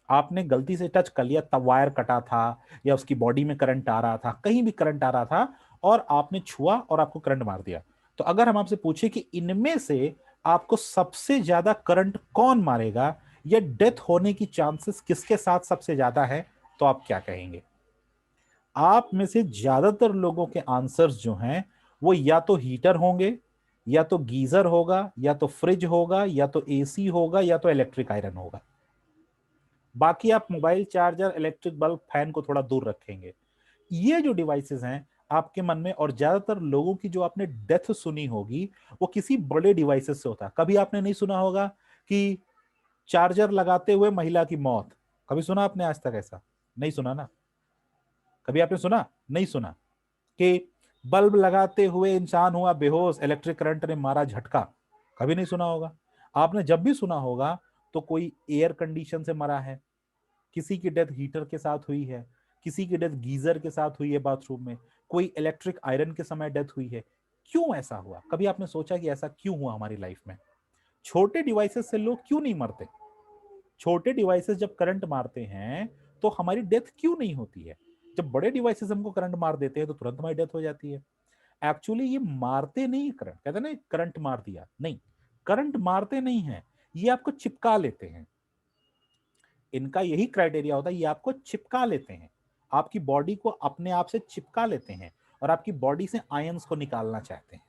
आपने गलती से टच कर लिया, तब वायर कटा था या उसकी बॉडी में करंट आ रहा था, कहीं भी करंट आ रहा था, और आपने छुआ और आपको करंट मार दिया। तो अगर हम आपसे पूछे कि इनमें से आपको सबसे ज्यादा करंट कौन मारेगा, या डेथ होने की चांसेस किसके साथ सबसे ज्यादा है, तो आप क्या कहेंगे। आप में से ज्यादातर लोगों के आंसर्स जो हैं वो या तो हीटर होंगे, या तो गीजर होगा, या तो फ्रिज होगा, या तो एसी होगा, या तो इलेक्ट्रिक आयरन होगा। बाकी आप mobile charger, electric bulb, fan को थोड़ा दूर रखेंगे। ये जो डिवाइसेस हैं आपके मन में, और ज्यादातर लोगों की जो आपने डेथ सुनी होगी वो किसी बड़े डिवाइसेस से होता है। कभी आपने नहीं सुना होगा कि चार्जर लगाते हुए महिला की मौत, कभी सुना आपने आज तक ऐसा, नहीं सुना ना, कभी आपने सुना, नहीं सुना, कि बल्ब लगाते हुए इंसान हुआ बेहोश, इलेक्ट्रिक करंट ने मारा झटका, कभी नहीं सुना होगा। आपने जब भी सुना होगा तो कोई एयर कंडीशन से मरा है, किसी की डेथ हीटर के साथ हुई है, किसी की डेथ गीजर के साथ हुई है बाथरूम में, कोई इलेक्ट्रिक आयरन के समय डेथ हुई है। क्यों ऐसा हुआ, कभी आपने सोचा कि ऐसा क्यों हुआ हमारी लाइफ में। छोटे डिवाइसेस से लोग क्यों नहीं मरते, छोटे डिवाइसेस जब करंट मारते हैं तो हमारी डेथ क्यों नहीं होती है। जब बड़े डिवाइसेस हमको करंट मार देते हैं तो तुरंत हमारी डेथ हो जाती है। एक्चुअली ये मारते नहीं करंट, कहते ना करंट मार दिया, नहीं, करंट मारते नहीं है, ये आपको चिपका लेते हैं। इनका यही क्राइटेरिया होता है, ये आपको चिपका लेते हैं, आपकी बॉडी को अपने आप से चिपका लेते हैं, और आपकी बॉडी से आयंस को निकालना चाहते हैं।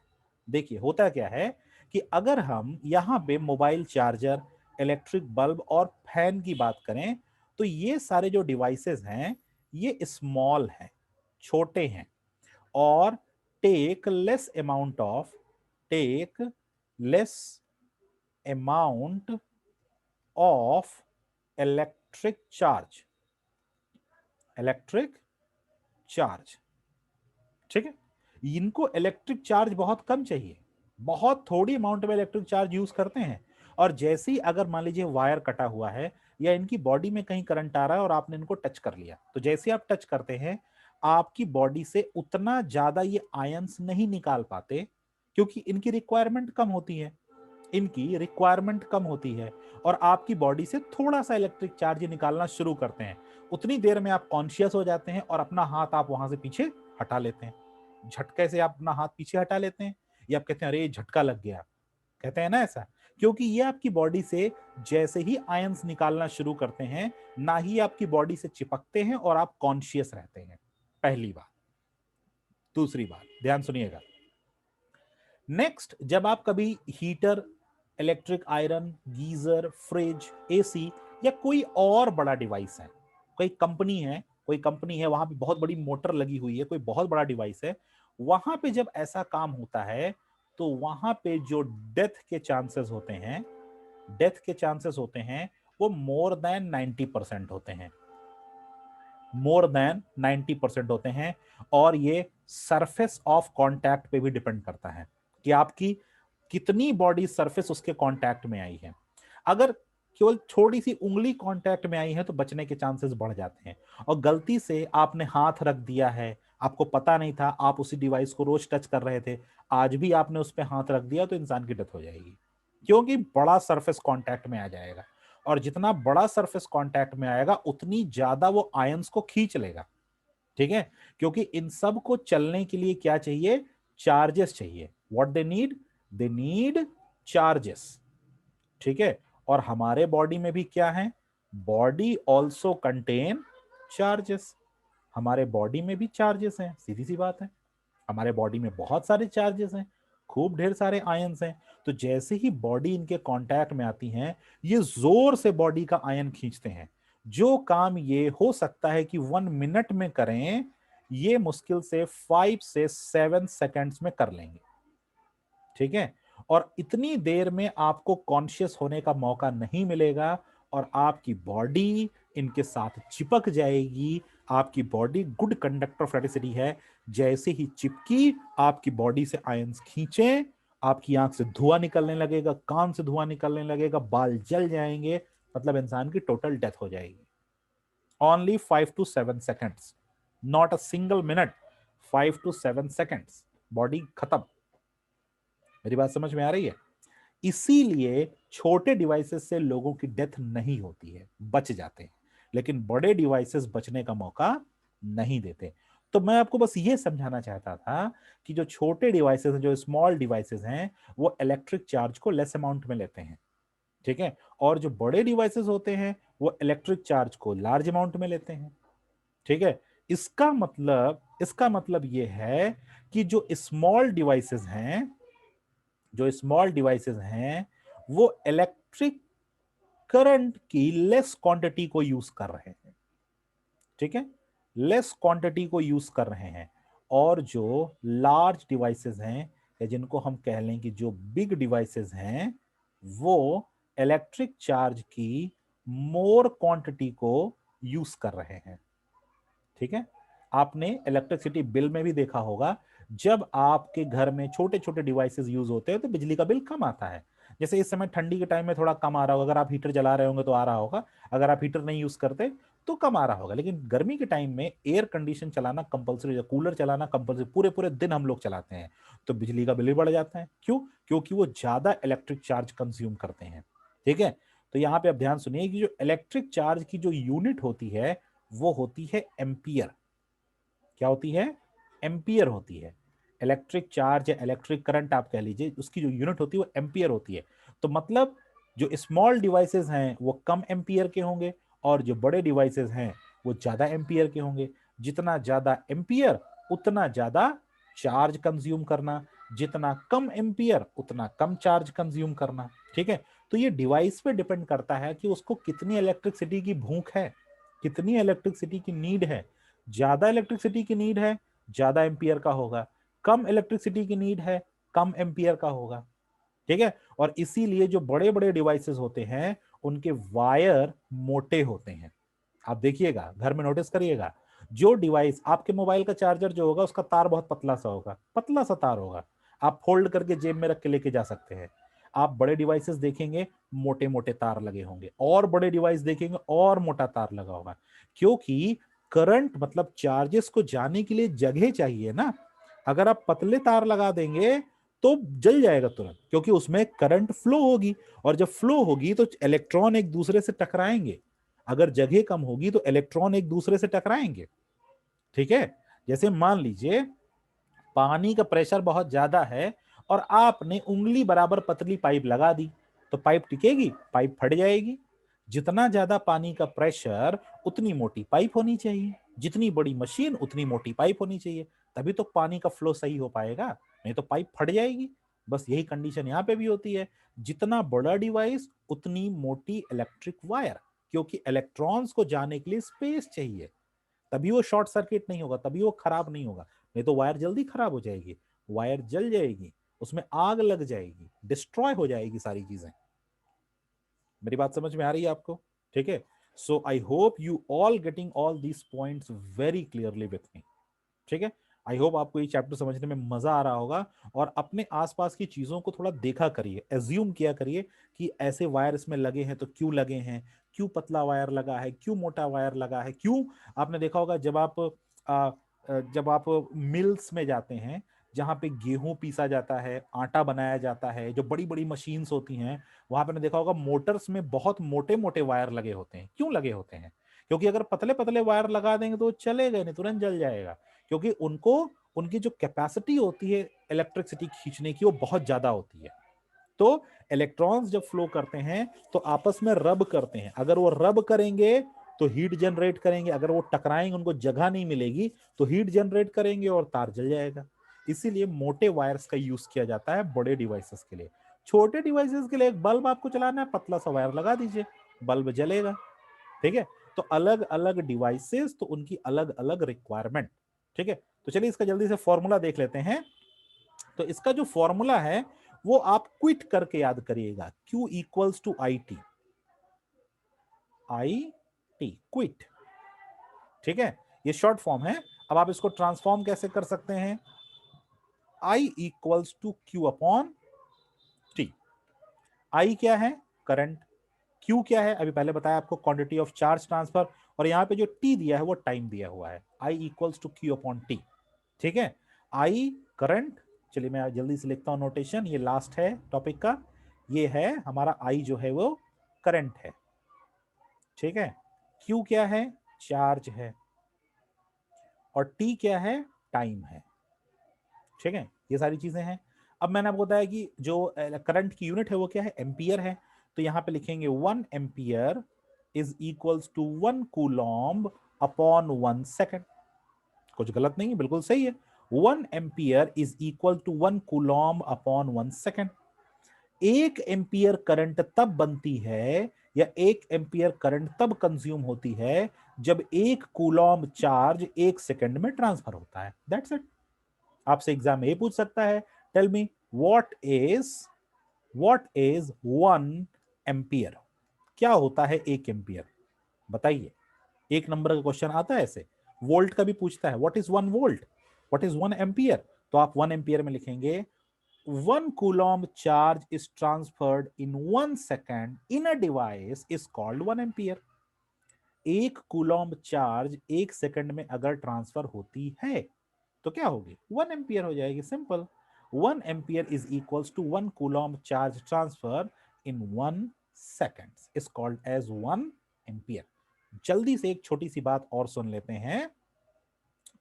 देखिए होता क्या है कि अगर हम यहां पे मोबाइल चार्जर, इलेक्ट्रिक बल्ब और फैन की बात करें, तो ये सारे जो डिवाइसेस हैं ये स्मॉल हैं, छोटे हैं, और take less amount of, take less amount of electric charge, electric charge, ठीक है। इनको इलेक्ट्रिक चार्ज बहुत कम चाहिए, बहुत थोड़ी अमाउंट में इलेक्ट्रिक चार्ज यूज करते हैं। और जैसे ही अगर मान लीजिए वायर कटा हुआ है या इनकी बॉडी में कहीं करंट आ रहा है और आपने इनको टच कर लिया, तो जैसे आप टच करते हैं आपकी बॉडी से उतना ज्यादा ये आयंस नहीं निकाल पाते, क्योंकि इनकी रिक्वायरमेंट कम होती है, इनकी रिक्वायरमेंट कम होती है, और आपकी बॉडी से थोड़ा सा इलेक्ट्रिक चार्ज निकालना शुरू करते हैं। उतनी देर में आप कॉन्शियस हो जाते हैं और अपना हाथ आप वहां से पीछे हटा लेते हैं। झटके से आप अपना हाथ पीछे हटा लेते हैं, या आप कहते हैं अरे झटका लग गया, कहते हैं ना ऐसा, क्योंकि ये आपकी बॉडी से जैसे ही आयंस निकालना शुरू करते हैं, ना ही आपकी बॉडी से चिपकते हैं और आप कॉन्शियस रहते हैं। पहली बात। दूसरी बात ध्यान सुनिएगा, नेक्स्ट, जब आप कभी heater, electric iron, geyser, fridge, AC या कोई और बड़ा डिवाइस है, कोई कंपनी है वहां पे बहुत बड़ी मोटर लगी हुई है, कोई बहुत बड़ा डिवाइस है, वहां पे जब ऐसा काम होता है तो वहां पे जो डेथ के चांसेस होते हैं वो मोर देन 90% होते हैं, मोर देन 90% होते हैं। और ये सरफेस ऑफ कांटेक्ट पे भी डिपेंड करता है कि आपकी कितनी बॉडी सरफेस उसके कांटेक्ट में आई है। अगर केवल थोड़ी सी उंगली कांटेक्ट में आई है तो बचने के चांसेस बढ़ जाते हैं, और गलती से आपने हाथ रख दिया है, आपको पता नहीं था, आप उसी डिवाइस को रोज टच कर रहे थे, आज भी आपने उस पर हाथ रख दिया, तो इंसान की डेथ हो जाएगी, क्योंकि बड़ा सरफेस कांटेक्ट में आ जाएगा। और जितना बड़ा सरफेस कांटेक्ट में आएगा उतनी ज्यादा वो आयंस को खींच लेगा, ठीक है, क्योंकि इन सब को चलने के लिए क्या चाहिए, चार्जेस चाहिए। व्हाट दे नीड चार्जेस, ठीक है। और हमारे बॉडी में भी क्या है, बॉडी ऑल्सो कंटेन चार्जेस, हमारे बॉडी में भी चार्जेस हैं, सीधी सी बात है, हमारे बॉडी में बहुत सारे चार्जेस हैं, खूब ढेर सारे आयंस हैं। तो जैसे ही बॉडी इनके कांटेक्ट में आती हैं, ये जोर से बॉडी का आयन खींचते हैं। जो काम ये हो सकता है कि 1 मिनट में करें, ये मुश्किल से 5 से 7 सेकंड्स में कर लेंगे, ठीक है। और इतनी देर में आपको कॉन्शियस होने का मौका नहीं मिलेगा, और आपकी बॉडी इनके साथ चिपक जाएगी। आपकी body good conductor of electricity है, जैसे ही चिपकी आपकी बॉडी से आयंस खींचे, आपकी आंख से धुआं निकलने लगेगा, कान से धुआं निकलने लगेगा, बाल जल जाएंगे, मतलब इंसान की टोटल डेथ हो जाएगी। Only 5 to 7 seconds, not a single minute, 5 to 7 seconds, body खत्म। मेरी बात समझ में आ रही है? इसीलिए छोटे डिवाइसेस से लोगों की डेथ नहीं होती है, बच जाते हैं, लेकिन बड़े डिवाइसेस बचने का मौका नहीं देते। तो मैं आपको बस ये समझाना चाहता था कि जो छोटे डिवाइसेस हैं, जो स्मॉल डिवाइसेस हैं, वो इलेक्ट्रिक चार्ज को लेस अमाउंट में लेते हैं, ठीक है, और जो बड़े डिवाइसेस होते हैं वो इलेक्ट्रिक चार्ज को लार्ज अमाउंट में लेते हैं, ठीक है। इसका मतलब ये है कि जो स्मॉल डिवाइसेस हैं वो इलेक्ट्रिक करंट की लेस क्वांटिटी को यूज कर रहे हैं, ठीक है, लेस क्वांटिटी को यूज कर रहे हैं। और जो लार्ज डिवाइसेस हैं, या जिनको हम कह लें कि जो बिग डिवाइसेस हैं, वो इलेक्ट्रिक चार्ज की मोर क्वांटिटी को यूज कर रहे हैं, ठीक है। आपने इलेक्ट्रिसिटी बिल में भी देखा होगा, जब आपके घर में छोटे छोटे डिवाइसेस यूज होते हैं तो बिजली का बिल कम आता है। जैसे इस समय ठंडी के टाइम में थोड़ा कम आ रहा होगा, अगर आप हीटर जला रहे होंगे तो आ रहा होगा, अगर आप हीटर नहीं यूज करते तो कम आ रहा होगा। लेकिन गर्मी के टाइम में एयर कंडीशन चलाना कंपलसरी, या कूलर चलाना कंपलसरी, पूरे पूरे दिन हम लोग चलाते हैं, तो बिजली का बिल भी बढ़ जाता है। क्यों? क्योंकि वो ज्यादा इलेक्ट्रिक चार्ज कंज्यूम करते हैं, ठीक है। तो यहाँ पे आप ध्यान सुनिए कि जो इलेक्ट्रिक चार्ज की जो यूनिट होती है वो होती है एम्पियर। क्या होती है? एम्पियर होती है। इलेक्ट्रिक चार्ज या इलेक्ट्रिक करंट आप कह लीजिए, उसकी जो यूनिट होती है वो एम्पियर होती है। तो मतलब जो स्मॉल डिवाइसेस हैं वो कम एम्पियर के होंगे, और जो बड़े डिवाइसेस हैं वो ज्यादा एम्पियर के होंगे। जितना ज्यादा एम्पियर उतना ज्यादा चार्ज कंज्यूम करना, जितना कम एम्पियर उतना कम चार्ज कंज्यूम करना, ठीक है। तो ये डिवाइस पे डिपेंड करता है कि उसको कितनी इलेक्ट्रिसिटी की भूख है, कितनी इलेक्ट्रिसिटी की नीड है। ज्यादा इलेक्ट्रिसिटी की नीड है, ज्यादा एम्पियर का होगा, कम इलेक्ट्रिसिटी की नीड है, कम एम्पियर का होगा, ठीक है। और इसीलिए जो बड़े बड़े डिवाइसेस होते हैं उनके वायर मोटे होते हैं। आप देखिएगा, घर में नोटिस करिएगा, जो डिवाइस, आपके मोबाइल का चार्जर जो होगा उसका तार बहुत पतला सा होगा, पतला सा तार होगा, आप फोल्ड करके जेब में रख के लेके जा सकते हैं। आप बड़े डिवाइसेस देखेंगे मोटे मोटे तार लगे होंगे, और बड़े डिवाइस देखेंगे और मोटा तार लगा होगा, क्योंकि करंट मतलब चार्जेस को जाने के लिए जगह चाहिए ना। अगर आप पतले तार लगा देंगे तो जल जाएगा तुरंत, क्योंकि उसमें करंट फ्लो होगी, और जब फ्लो होगी तो इलेक्ट्रॉन एक दूसरे से टकराएंगे। अगर जगह कम होगी तो इलेक्ट्रॉन एक दूसरे से टकराएंगे। ठीक है, जैसे मान लीजिए पानी का प्रेशर बहुत ज्यादा है और आपने उंगली बराबर पतली पाइप लगा दी, तो पाइप टिकेगी? पाइप फट जाएगी। जितना ज्यादा पानी का प्रेशर उतनी मोटी पाइप होनी चाहिए, जितनी बड़ी मशीन उतनी मोटी पाइप होनी चाहिए, तभी तो पानी का फ्लो सही हो पाएगा, नहीं तो पाइप फट जाएगी। बस यही कंडीशन यहाँ पे भी होती है, जितना बड़ा डिवाइस उतनी मोटी इलेक्ट्रिक वायर, क्योंकि इलेक्ट्रॉन्स को जाने के लिए स्पेस चाहिए, तभी वो शॉर्ट सर्किट नहीं होगा, तभी वो खराब नहीं होगा, नहीं तो वायर जल्दी खराब हो जाएगी, वायर जल जाएगी, उसमें आग लग जाएगी, डिस्ट्रॉय हो जाएगी सारी चीजें। मेरी बात समझ में आ रही है आपको? ठीक है, so I hope you all getting all these points very clearly with me. ठीक है, आई होप आपको ये चैप्टर समझने में मजा आ रहा होगा, और अपने आसपास की चीजों को थोड़ा देखा करिए, एज्यूम किया करिए कि ऐसे वायर इसमें लगे हैं तो क्यों लगे हैं, क्यों पतला वायर लगा है, क्यों मोटा वायर लगा है, क्यों। आपने देखा होगा जब आप मिल्स में जाते हैं, जहां पे गेहूं पीसा जाता है, आटा बनाया जाता है, जो बड़ी बड़ी मशीन्स होती हैं, वहां पे आपने देखा होगा मोटर्स में बहुत मोटे मोटे वायर लगे होते हैं। क्यों लगे होते हैं? क्योंकि अगर पतले पतले वायर लगा देंगे तो वो चलेगा नहीं, तुरंत जल जाएगा, क्योंकि उनको, उनकी जो कैपेसिटी होती है इलेक्ट्रिसिटी खींचने की वो बहुत ज्यादा होती है। तो इलेक्ट्रॉन्स जब फ्लो करते हैं तो आपस में रब करते हैं, अगर वो रब करेंगे तो हीट जनरेट करेंगे, अगर वो टकराएंगे उनको जगह नहीं मिलेगी तो हीट जनरेट करेंगे और तार जल जाएगा। इसीलिए मोटे वायर्स का यूज किया जाता है बड़े डिवाइसेस के लिए। छोटे डिवाइसेस के लिए एक बल्ब आपको चलाना है, पतला सा वायर लगा दीजिए, बल्ब जलेगा। ठीक है, तो अलग अलग डिवाइसेस तो उनकी अलग अलग रिक्वायरमेंट। ठीक है, तो चलिए इसका जल्दी से फॉर्मूला देख लेते हैं। तो इसका जो फॉर्मूला है वो आप क्विट करके याद करिएगा, Q equals to I T, I T quit. ठीक है, ये शॉर्ट फॉर्म है। अब आप इसको ट्रांसफॉर्म कैसे कर सकते हैं? I equals to Q upon T. I क्या है? करंट। Q क्या है? अभी पहले बताया आपको, क्वांटिटी ऑफ चार्ज ट्रांसफर, और यहां पे जो T दिया है वो टाइम दिया हुआ है। I equals to Q upon T. ठीक है, I करंट। चलिए मैं जल्दी से लिखता हूं नोटेशन, ये लास्ट है टॉपिक का। ये है हमारा I जो है वो करंट है। ठीक है, Q क्या है? चार्ज है, और T क्या है? टाइम है। ठीक है, ये सारी चीजें हैं। अब मैंने आपको बताया कि जो करंट की यूनिट है वो क्या है? एम्पियर है। तो यहां पे लिखेंगे 1 ampere is equals to 1 coulomb upon 1 second. कुछ गलत नहीं है, बिल्कुल सही है। 1 ampere is equal to 1 coulomb upon 1 second. 1 ampere current तब बनती है, या 1 एम्पियर करंट तब कंज्यूम होती है जब 1 कूलॉम्ब चार्ज 1 सेकेंड में ट्रांसफर होता है। That's it. आपसे एग्जाम में ये पूछ सकता है, tell me what is 1 ampere? क्या होता है 1 एम्पियर? बताइए। एक नंबर का क्वेश्चन आता है ऐसे। वोल्ट का भी पूछता है, what is 1 volt, what is 1 ampere? तो आप 1 एम्पियर में लिखेंगे 1 coulomb charge is transferred in 1 second in a device is called 1 ampere. 1 coulomb charge 1 second में अगर ट्रांसफर होती है तो क्या होगी? 1 एम्पियर हो जाएगी, simple. 1 ampere is equals to 1 coulomb charge transfer in 1 second is called as 1 ampere. जल्दी से एक छोटी सी बात और सुन लेते हैं,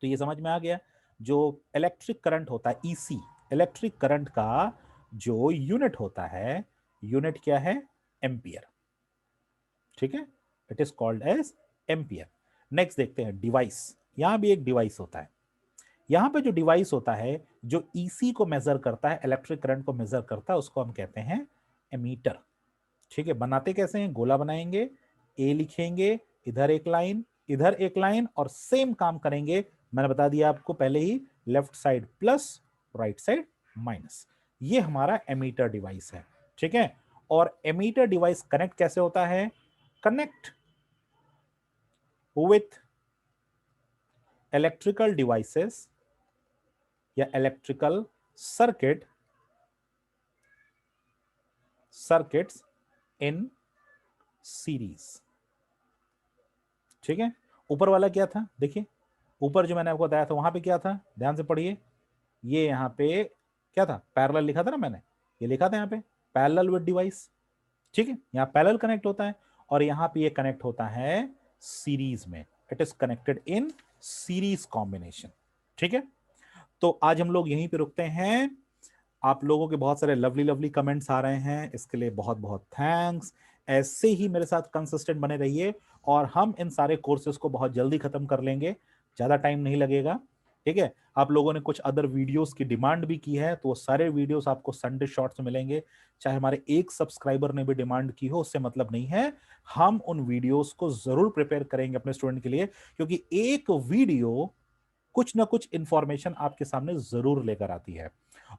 तो ये समझ में आ गया। जो इलेक्ट्रिक करंट होता है, ईसी, इलेक्ट्रिक करंट का जो यूनिट होता है, यूनिट क्या है? एम्पियर। ठीक है, it is called as ampere. Next देखते हैं डिवाइस। यहां भी एक डिवाइस होता है। यहां पे जो डिवाइस होता है जो ईसी को मेजर करता है, इलेक्ट्रिक करंट को मेजर करता है, उसको हम कहते हैं एमीटर। ठीक है, बनाते कैसे हैं? गोला बनाएंगे, ए लिखेंगे, इधर एक लाइन, इधर एक लाइन, और सेम काम करेंगे। मैंने बता दिया आपको पहले ही, left side plus, right side minus. ये हमारा एमीटर डिवाइस है। ठीक है, और एमीटर डिवाइस कनेक्ट कैसे होता है? कनेक्ट विथ इलेक्ट्रिकल डिवाइसेस या इलेक्ट्रिकल सर्किट्स इन सीरीज। ठीक है, ऊपर वाला क्या था, देखिए ऊपर जो मैंने आपको बताया था वहां पे क्या था, ध्यान से पढ़िए। ये यहाँ पे क्या था, पैरेलल लिखा था ना मैंने, ये लिखा था यहाँ पे पैरेलल विद डिवाइस। ठीक है, यहाँ पैरेलल कनेक्ट होता है और यहाँ पे ये कनेक्ट होता है सीरीज में। It is connected in series combination. ठीक है, तो आज हम लोग यहीं पे रुकते हैं। आप लोगों के बहुत सारे लवली लवली कमेंट्स आ रहे हैं, इसके लिए बहुत बहुत थैंक्स। ऐसे ही मेरे साथ कंसिस्टेंट बने रहिए और हम इन सारे कोर्सेज को बहुत जल्दी खत्म कर लेंगे, ज्यादा टाइम नहीं लगेगा। ठीक है, आप लोगों ने कुछ अदर वीडियोस की डिमांड भी की है, तो वो सारे वीडियोस आपको संडे शॉर्ट्स में मिलेंगे। चाहे हमारे एक सब्सक्राइबर ने भी डिमांड की हो, उससे मतलब नहीं है, हम उन वीडियोस को जरूर प्रिपेयर करेंगे अपने स्टूडेंट के लिए, क्योंकि एक वीडियो कुछ ना कुछ इंफॉर्मेशन आपके सामने जरूर लेकर आती है।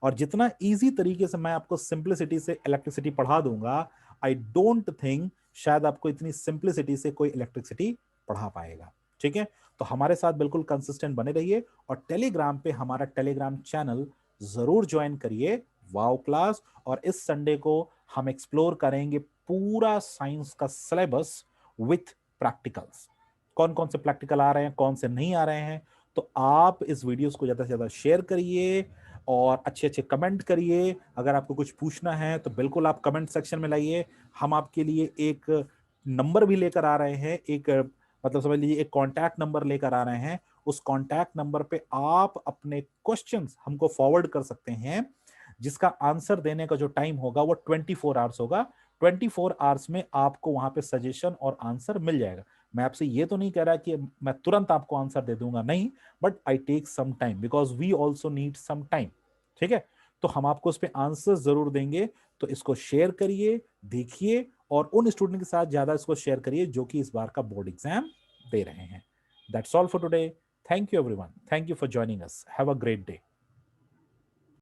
और जितना इजी तरीके से मैं आपको सिंप्लिसिटी से इलेक्ट्रिसिटी पढ़ा दूंगा, आई डोंट थिंक शायद आपको इतनी सिंप्लिसिटी से कोई इलेक्ट्रिसिटी पढ़ा पाएगा। ठीक है, तो हमारे साथ बिल्कुल कंसिस्टेंट बने रहिए और टेलीग्राम पे हमारा टेलीग्राम चैनल जरूर ज्वाइन करिए, वाव क्लास। और इस संडे को हम एक्सप्लोर करेंगे पूरा साइंस का सिलेबस विथ प्रैक्टिकल्स। कौन कौन से प्रैक्टिकल आ रहे हैं, कौन से नहीं आ रहे हैं। तो आप इस वीडियोस को ज्यादा से ज्यादा शेयर करिए और अच्छे अच्छे कमेंट करिए। अगर आपको कुछ पूछना है तो बिल्कुल आप कमेंट सेक्शन में लाइए। हम आपके लिए एक नंबर भी लेकर आ रहे हैं, एक मतलब समझ लीजिए एक कॉन्टैक्ट नंबर लेकर आ रहे हैं। उस कॉन्टैक्ट नंबर पे आप अपने क्वेश्चंस हमको फॉरवर्ड कर सकते हैं, जिसका आंसर देने का जो टाइम होगा वो 24 आवर्स होगा। 24 आवर्स में आपको वहां पे सजेशन और आंसर मिल जाएगा। मैं आपसे ये तो नहीं कह रहा कि मैं तुरंत आपको आंसर दे दूंगा, नहीं, but I take some time because we also need some time. ठीक है, तो हम आपको उस पर आंसर जरूर देंगे। तो इसको शेयर करिए, देखिए और उन स्टूडेंट के साथ ज्यादा इसको शेयर करिए जो कि इस बार का बोर्ड एग्जाम दे रहे हैं। That's all for today. Thank you everyone, thank you for joining us, have a great day.